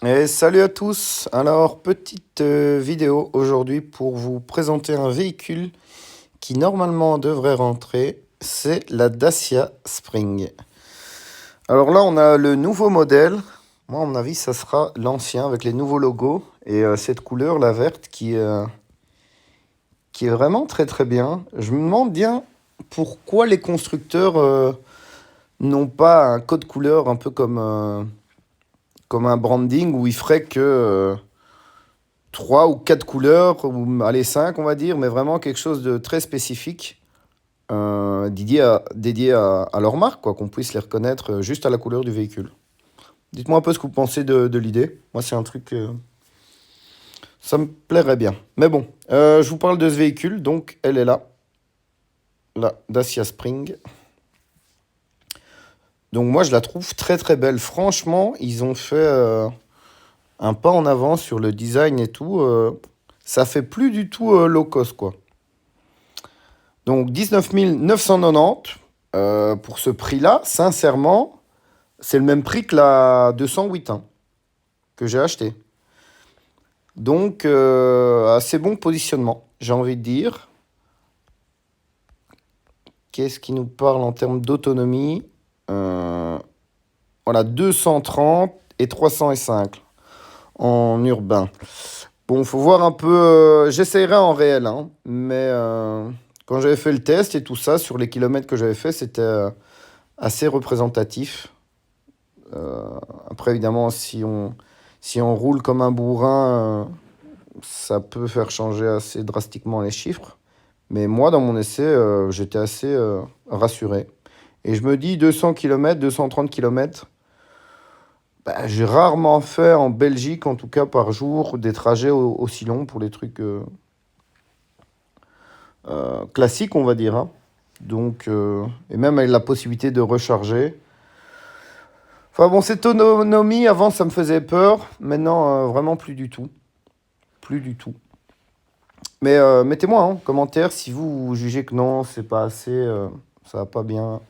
Et salut à tous. Alors, petite vidéo aujourd'hui pour vous présenter un véhicule qui normalement devrait rentrer. C'est la Dacia Spring. Alors là, on a le nouveau modèle. Moi, à mon avis, ça sera l'ancien avec les nouveaux logos et cette couleur, la verte, qui est vraiment très très bien. Je me demande bien pourquoi les constructeurs n'ont pas un code couleur un peu comme un branding où il ferait que 3 ou 4 couleurs, ou allez 5 on va dire, mais vraiment quelque chose de très spécifique, dédié à leur marque, quoi, qu'on puisse les reconnaître juste à la couleur du véhicule. Dites-moi un peu ce que vous pensez de l'idée. Moi, c'est un truc, ça me plairait bien. Mais bon, je vous parle de ce véhicule, donc elle est là, la Dacia Spring. Donc moi, je la trouve très très belle. Franchement, ils ont fait un pas en avant sur le design et tout. Ça fait plus du tout low cost, quoi. Donc 19 990 pour ce prix-là, sincèrement, c'est le même prix que la 208 hein, que j'ai acheté. Donc assez bon positionnement, j'ai envie de dire. Qu'est-ce qui nous parle en termes d'autonomie? Voilà, 230 et 305 en urbain. Bon, faut voir un peu. J'essayerai en réel, hein, mais quand j'avais fait le test et tout ça, sur les kilomètres que j'avais fait, c'était assez représentatif. Après, évidemment, si on roule comme un bourrin, ça peut faire changer assez drastiquement les chiffres. Mais moi, dans mon essai, j'étais assez rassuré. Et je me dis 200 km, 230 km. Bah, j'ai rarement fait en Belgique, en tout cas par jour, des trajets aussi longs pour les trucs classiques, on va dire, hein. Donc, et même avec la possibilité de recharger. Enfin bon, cette autonomie, avant, ça me faisait peur. Maintenant, vraiment plus du tout. Plus du tout. Mais mettez-moi en commentaire si vous jugez que non, c'est pas assez, ça va pas bien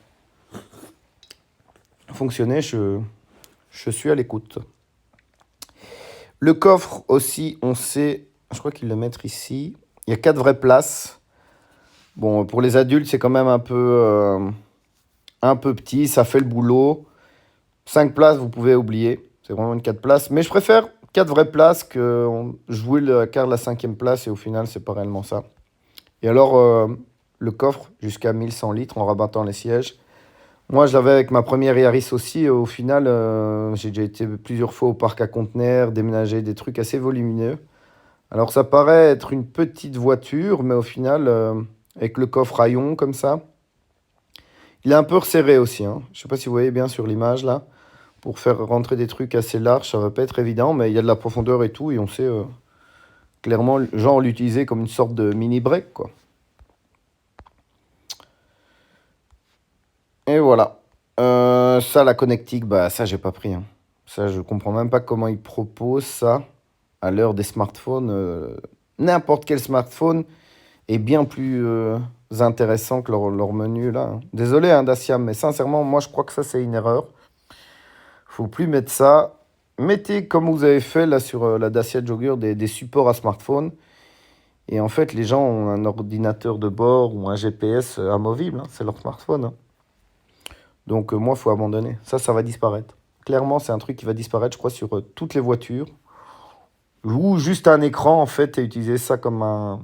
fonctionner. Je suis à l'écoute. Le coffre aussi, on sait, je crois qu'ils le mettent ici. Il y a 4 vraies places. Bon, pour les adultes, c'est quand même un peu petit, ça fait le boulot. 5 places, vous pouvez oublier. C'est vraiment une 4 places. Mais je préfère 4 vraies places que jouer le quart de la 5e place et au final, c'est pas réellement ça. Et alors, le coffre jusqu'à 1100 litres en rabattant les sièges. Moi, je l'avais avec ma première Yaris aussi. Au final, j'ai déjà été plusieurs fois au parc à conteneurs, déménager des trucs assez volumineux. Alors, ça paraît être une petite voiture, mais au final, avec le coffre rayon comme ça, il est un peu resserré aussi, hein. Je ne sais pas si vous voyez bien sur l'image là. Pour faire rentrer des trucs assez larges, ça va pas être évident, mais il y a de la profondeur et tout, et on sait clairement, genre, l'utiliser comme une sorte de mini break, quoi. Et voilà. Ça, la connectique, bah ça, j'ai pas pris, hein. Ça, je comprends même pas comment ils proposent ça à l'heure des smartphones. N'importe quel smartphone est bien plus intéressant que leur menu là, hein. Désolé, hein, Dacia, mais sincèrement, moi, je crois que ça, c'est une erreur. Faut plus mettre ça. Mettez, comme vous avez fait là sur la Dacia Jogger, des supports à smartphone. Et en fait, les gens ont un ordinateur de bord ou un GPS amovible, hein, c'est leur smartphone, hein. Donc moi, il faut abandonner. Ça va disparaître. Clairement, c'est un truc qui va disparaître, je crois, sur toutes les voitures. Ou juste un écran, en fait, et utiliser ça comme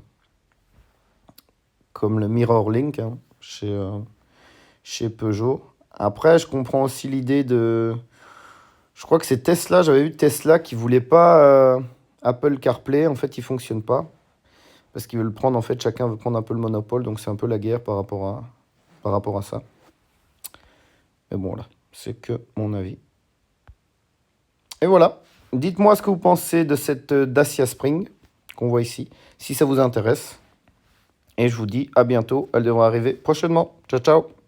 le MirrorLink, hein, chez Peugeot. Après, je comprends aussi l'idée de... Je crois que c'est Tesla, j'avais vu Tesla qui voulait pas Apple CarPlay. En fait, il fonctionne pas. Parce qu'ils veulent prendre, en fait, chacun veut prendre un peu le monopole. Donc c'est un peu la guerre par rapport à ça. Mais bon, là, c'est que mon avis. Et voilà. Dites-moi ce que vous pensez de cette Dacia Spring qu'on voit ici, si ça vous intéresse. Et je vous dis à bientôt. Elle devrait arriver prochainement. Ciao, ciao.